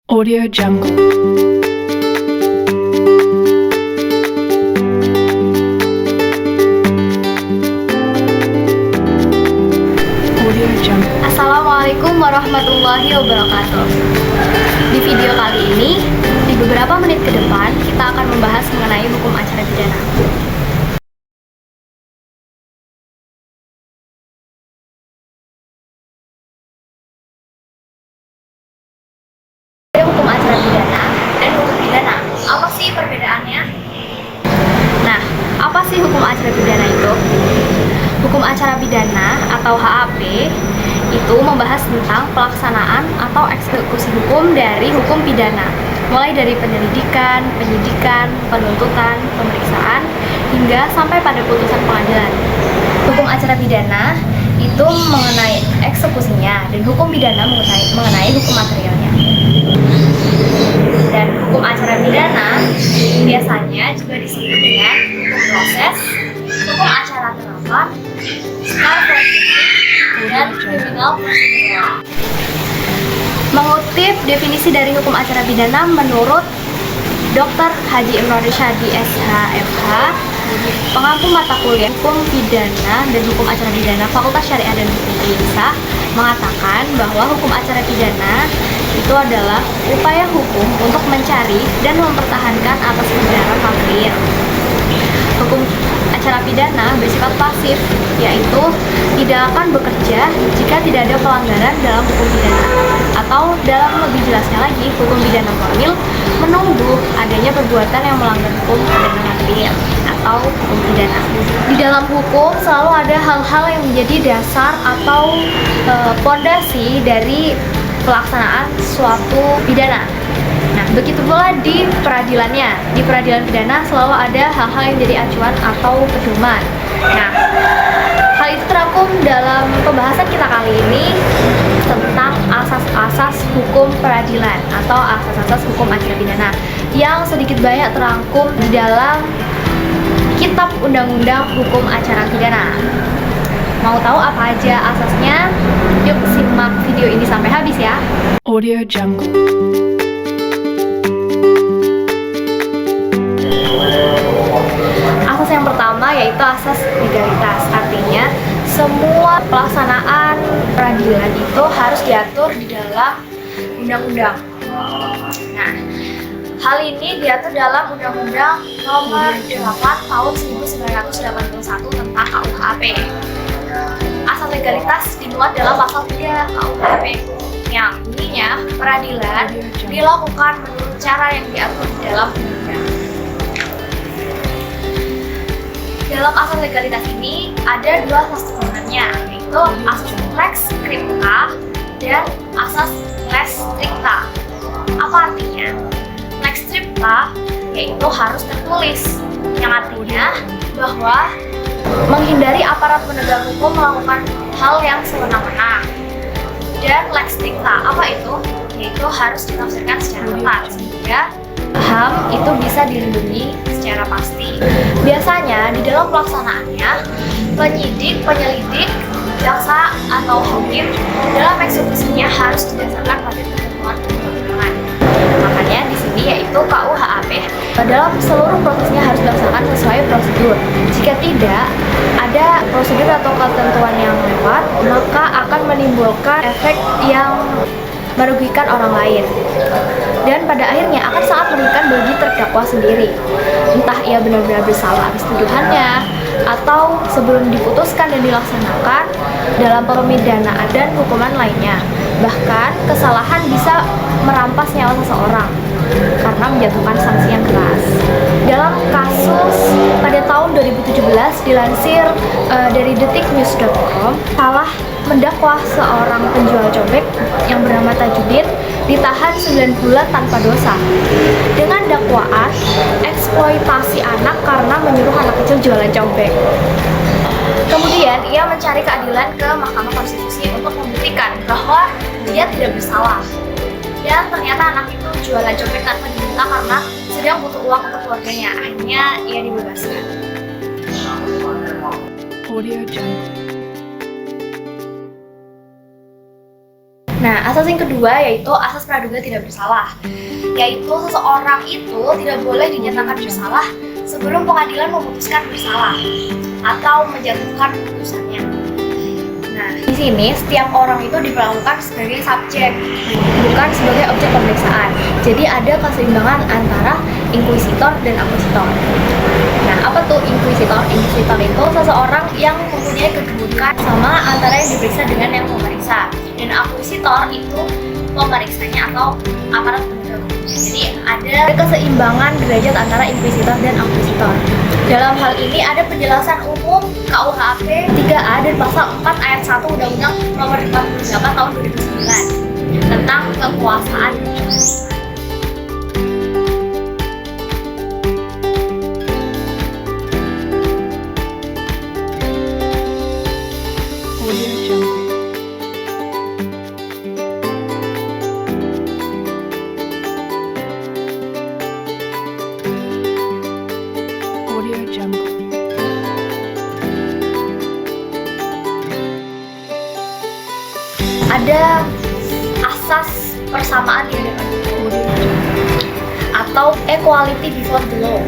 Audio Jungle. Audio Jungle. Assalamualaikum warahmatullahi wabarakatuh. Di video kali ini, di beberapa menit ke depan, kita akan membahas mengenai hukum acara pidana. Hukum acara pidana dan hukum pidana. Apa sih perbedaannya? Nah, apa sih hukum acara pidana itu? Hukum acara pidana atau HAP itu membahas tentang pelaksanaan atau eksekusi hukum dari hukum pidana, mulai dari penyelidikan, penyidikan, penuntutan, pemeriksaan, hingga sampai pada putusan pengadilan. Hukum acara pidana itu mengenai eksekusinya dan hukum pidana mengenai hukum materialnya. Dan hukum acara pidana biasanya juga disebut dengan hukum proses, hukum acara terapan, skala dan kriminal prosedural. Mengutip definisi dari hukum acara pidana menurut Dr. Haji Imron Syadi SHMH, pengampu mata kuliah hukum pidana dan hukum acara pidana Fakultas Syariah dan Hukum INSA, mengatakan bahwa hukum acara pidana itu adalah upaya hukum untuk mencari dan mempertahankan atas kebenaran material. Hukum acara pidana bersifat pasif, yaitu tidak akan bekerja jika tidak ada pelanggaran dalam hukum pidana. Atau dalam lebih jelasnya lagi, hukum pidana formil menunggu adanya perbuatan yang melanggar hukum pidana material atau hukum pidana. Di dalam hukum selalu ada hal-hal yang menjadi dasar atau pondasi dari pelaksanaan suatu pidana. Nah, begitu pula di peradilannya. Di peradilan pidana selalu ada hal-hal yang jadi acuan atau pedoman. Nah, hal itu terangkum dalam pembahasan kita kali ini tentang asas-asas hukum peradilan atau asas-asas hukum acara pidana yang sedikit banyak terangkum di dalam Kitab Undang-Undang Hukum Acara Pidana. Mau tahu apa aja asasnya? Yuk simak video ini sampai habis ya. Audio Jungle. Asas yang pertama yaitu asas legalitas. Artinya semua pelaksanaan peradilan itu harus diatur di dalam undang-undang. Nah, hal ini diatur dalam Undang-Undang Nomor 8 Tahun 1981 tentang KUHP. Asas legalitas dimuat dalam pasal 3 KUHP yang bunyinya peradilan dilakukan menurut cara yang diatur di dalam undang-undang. Dalam asas legalitas ini ada dua asas turunannya, yaitu asas lex scripta dan asas res stricta. Apa artinya? Lex scripta yaitu harus tertulis, yang artinya bahwa menghindari aparat penegak hukum melakukan hal yang sewenang-wenang. Dan lex stricta, apa itu? Yaitu harus ditafsirkan secara ketat sehingga HAM itu bisa dilindungi secara pasti. Biasanya di dalam pelaksanaannya, penyidik, penyelidik, jaksa atau hakim dalam eksekusinya harus didasarkan pada ketentuan perundang-undangan. Makanya di sini yaitu KUHP. Dalam seluruh prosesnya harus dilaksanakan sesuai prosedur. Jika tidak ada prosedur atau ketentuan yang lewat, maka akan menimbulkan efek yang merugikan orang lain. Dan pada akhirnya akan sangat merugikan bagi terdakwa sendiri. Entah ia benar-benar bersalah atas tuduhannya, atau sebelum diputuskan dan dilaksanakan dalam pemidanaan dan hukuman lainnya. Bahkan kesalahan bisa merampas nyawa seseorang karena menjatuhkan sanksi yang keras. Dalam kasus pada tahun 2017 dilansir dari detiknews.com, salah mendakwa seorang penjual cobek yang bernama Tajudin ditahan 9 bulan tanpa dosa dengan dakwaan eksploitasi anak karena menyuruh anak kecil jualan cobek. Kemudian ia mencari keadilan ke Mahkamah Konstitusi untuk membuktikan bahwa dia tidak bersalah. Dan ternyata anak itu jualan cobek tanpa diminta karena sedang butuh uang untuk keluarganya. Akhirnya ia dibebaskan. Audio Jungle. Nah, asas yang kedua yaitu asas praduga tidak bersalah, yaitu seseorang itu tidak boleh dinyatakan bersalah sebelum pengadilan memutuskan bersalah atau menjatuhkan putusannya. Nah, di sini setiap orang itu diperlakukan sebagai subjek, bukan sebagai objek pemeriksaan. Jadi ada keseimbangan antara inkuisitor dan akuisitor. Nah, apa tuh inkuisitor? Inkuisitor itu seseorang yang mempunyai kedudukan sama antara yang diperiksa dengan yang memeriksa. Dan akuisitor itu pemeriksanya atau aparat penegak hukum. Jadi ada keseimbangan derajat antara inkuisitor dan akuisitor. Dalam hal ini ada penjelasan umum KUHP 3A dan pasal 4 ayat 1 Undang-Undang Nomor 48 Tahun 2009 tentang kekuasaan. Audio Jungle. Audio Jungle. Ada asas persamaan di hadapan hukum Audio Jungle. atau equality before the law.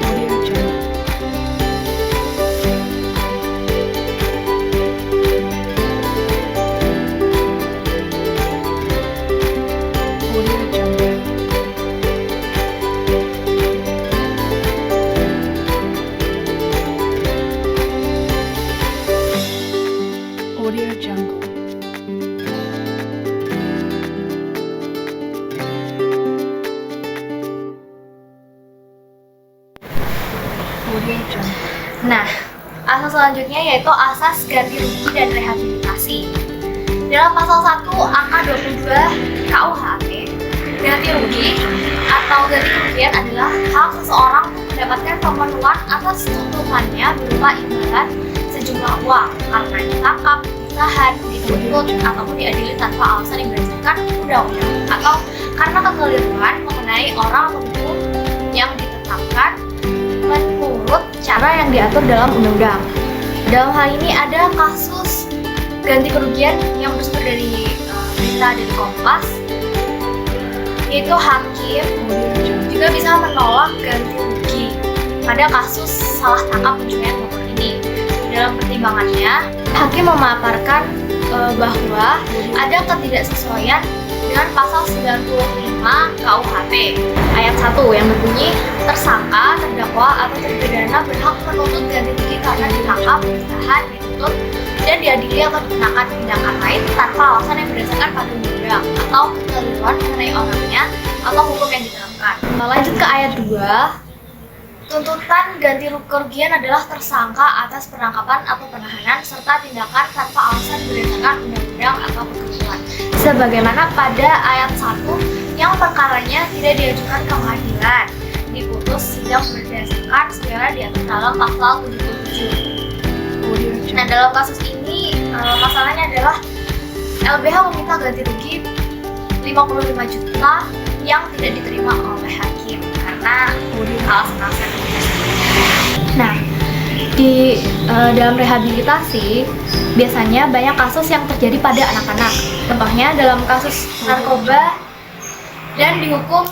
Audio Jungle. Audio Jungle. Audio Jungle. Audio Jungle. Nah, asas selanjutnya yaitu asas ganti rugi dan rehabilitasi. Dalam pasal 1 angka 22 KUHP, ganti rugi atau ganti kerugian adalah hak seseorang mendapatkan pemenuhan atas tuntutannya berupa imbalan sejumlah uang karena ditangkap, ditahan, dituntut, ataupun diadili tanpa alasan yang berdasarkan undang-undang atau karena kekeliruan mengenai orang atau hukum yang ditetapkan menurut cara yang diatur dalam undang-undang. Dalam hal ini ada kasus ganti kerugian yang bersumber dari berita dari Kompas, yaitu hakim juga bisa menolak ganti rugi pada kasus salah tangkap pencurian motor ini. Dalam pertimbangannya, hakim memaparkan bahwa ada ketidaksesuaian dengan pasal 95 KUHP ayat 1 yang berbunyi tersangka, terdakwa, atau terpidana berhak menuntut ganti rugi karena ditangkap, ditahan, dituntut, dan diadili atau dikenakan tindakan lain tanpa alasan yang berdasarkan pada undang-undang atau kekeliruan mengenai orangnya atau hukum yang diterapkan. Lanjut ke ayat 2. Tuntutan ganti kerugian adalah tersangka atas penangkapan atau penahanan serta tindakan tanpa alasan berdasarkan undang-undang atau ketentuan. Sebagaimana pada ayat 1 yang perkaranya tidak diajukan ke pengadilan, diputus sidang berdasarkan segala diatur dalam pasal 77. Nah, dalam kasus ini masalahnya adalah LBH meminta ganti rugi 55 juta yang tidak diterima oleh hakim karena alasan-alasan. Nah, di dalam rehabilitasi biasanya banyak kasus yang terjadi pada anak-anak. Contohnya dalam kasus narkoba dan dihukum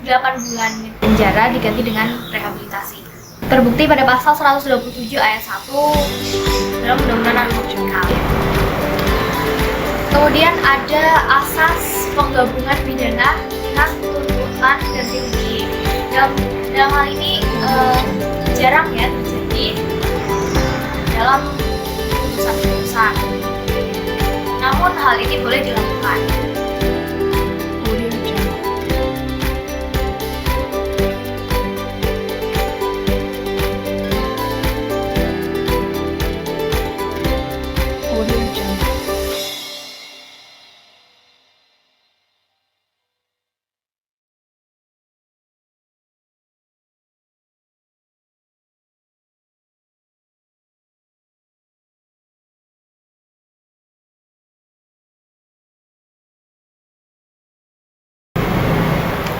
8 bulan penjara diganti dengan rehabilitasi. Terbukti pada pasal 127 ayat 1 dalam Undang-Undang Narkotika. Kemudian ada asas penggabungan pidana dengan tuntutan ganti rugi. Dalam hal ini jarang ya terjadi dalam putusan-putusan. Namun hal ini boleh dilakukan. Audio Jungle. Audio Jungle.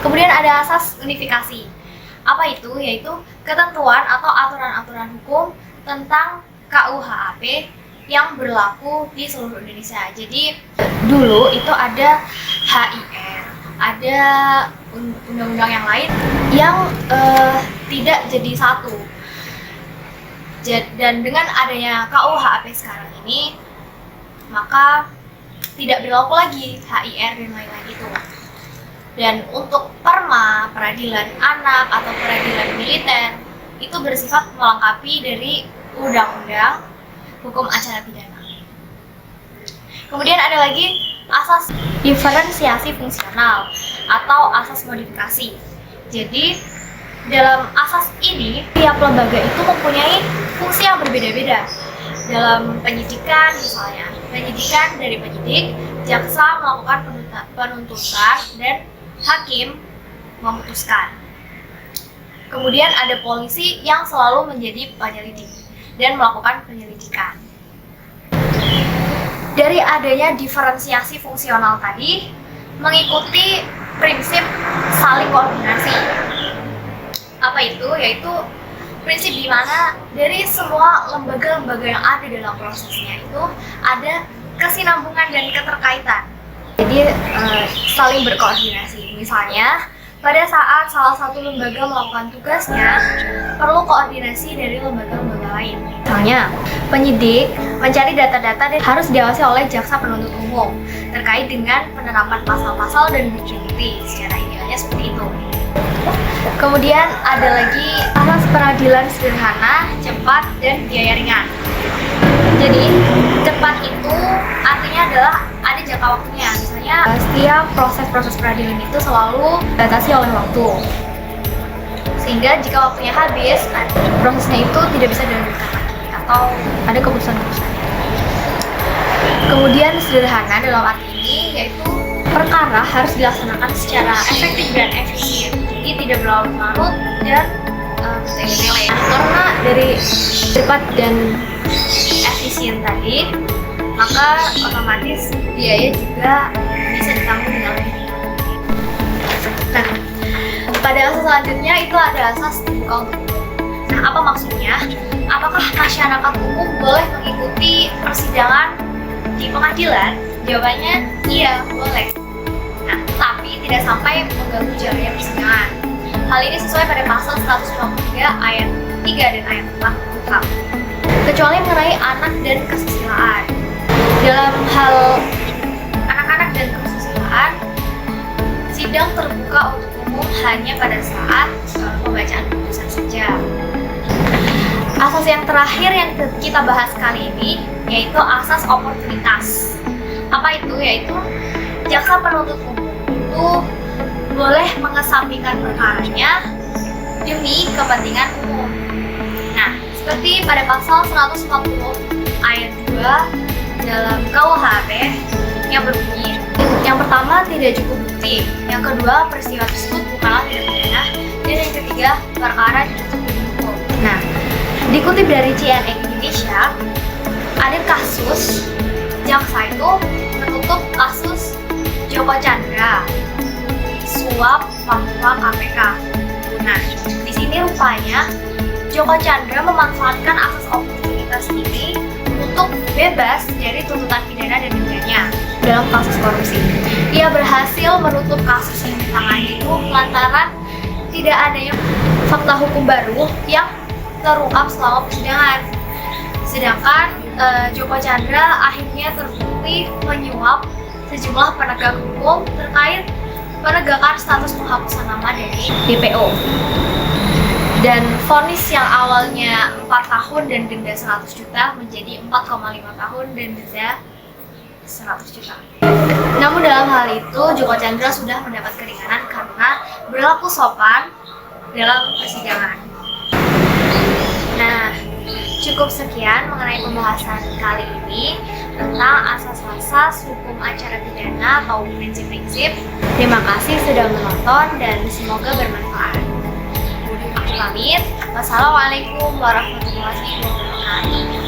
Kemudian ada asas unifikasi Apa itu? Yaitu ketentuan atau aturan-aturan hukum tentang KUHP yang berlaku di seluruh Indonesia. Jadi dulu itu ada HIR, ada undang-undang yang lain yang tidak jadi satu. Dan dengan adanya KUHP sekarang ini, maka tidak berlaku lagi HIR dan lain-lain itu. Dan untuk perma, peradilan anak atau peradilan militer itu bersifat melengkapi dari undang-undang hukum acara pidana. Kemudian ada lagi asas diferensiasi fungsional atau asas modifikasi. Jadi dalam asas ini tiap lembaga itu mempunyai fungsi yang berbeda-beda. Dalam penyidikan misalnya, penyidikan dari penyidik, jaksa melakukan penuntutan dan hakim memutuskan. Kemudian ada polisi yang selalu menjadi penyelidik dan melakukan penyelidikan. Dari adanya diferensiasi fungsional tadi mengikuti prinsip saling koordinasi. Apa itu? Yaitu prinsip di mana dari semua lembaga-lembaga yang ada dalam prosesnya itu ada kesinambungan dan keterkaitan. Jadi saling berkoordinasi. Misalnya pada saat salah satu lembaga melakukan tugasnya, perlu koordinasi dari lembaga-lembaga lain. Misalnya, penyidik mencari data-data dan harus diawasi oleh jaksa penuntut umum terkait dengan penerapan pasal-pasal dan bukti bukti. Secara idealnya seperti itu. Kemudian ada lagi asas peradilan sederhana, cepat, dan biaya ringan. Jadi, cepat itu artinya adalah ada jangka waktunya. Misalnya, setiap proses peradilan itu selalu dibatasi oleh waktu. Sehingga jika waktunya habis, prosesnya itu tidak bisa dilanjutkan lagi atau ada keputusan-keputusannya. Kemudian sederhana dalam arti ini yaitu perkara harus dilaksanakan secara efektif dan efisien. Jadi tidak berlarut-larut dan bertele-tele. Karena dari cepat dan efisien tadi, maka otomatis biaya juga bisa ditanggung dengan lebih ringan. Nah, pada asas selanjutnya itu ada asas terbuka untuk umum. Nah, apa maksudnya? Apakah masyarakat umum boleh mengikuti persidangan di pengadilan? Jawabannya iya, boleh. Nah, tapi tidak sampai mengganggu jalannya persidangan. Hal ini sesuai pada pasal 153 ayat 3 dan ayat 4 KUHP. Kecuali mengenai anak dan kesusilaan. Dalam hal anak-anak dan kesusilaan, sidang terbuka untuk umum hanya pada saat pembacaan putusan saja. Asas yang terakhir yang kita bahas kali ini yaitu asas oportunitas. Apa itu? Yaitu jaksa penuntut umum itu boleh mengesampingkan perkaranya demi kepentingan umum. Nah, seperti pada pasal 140 ayat 2 dalam KUHP yang berbunyi, yang pertama tidak cukup bukti, yang kedua peristiwa tersebut bukanlah tindak pidana, dan yang ketiga perkara ditutup demi hukum. Nah, dikutip dari CNN Indonesia, ada kasus jaksa itu menutup kasus Joko Chandra suap fatwa KPK. Nah, di sini rupanya Joko Chandra memanfaatkan asas oportunitas ini untuk bebas dari tuntutan pidana dan dendanya dalam kasus korupsi. Ia berhasil menutup kasus yang ditangani itu lantaran tidak adanya fakta hukum baru yang terungkap selama persidangan. Sedangkan Joko Chandra akhirnya terbukti menyuap sejumlah penegak hukum terkait penegakan status penghapusan nama dari DPO. Dan vonis yang awalnya 4 tahun dan denda 100 juta menjadi 4,5 tahun dan denda 100 juta. Namun dalam hal itu Joko Chandra sudah mendapat keringanan karena berlaku sopan dalam persidangan. Nah, cukup sekian mengenai pembahasan kali ini tentang asas-asas hukum acara pidana atau prinsip-prinsip. Terima kasih sudah menonton dan semoga bermanfaat. Aku pamit. Wassalamualaikum warahmatullahi wabarakatuh.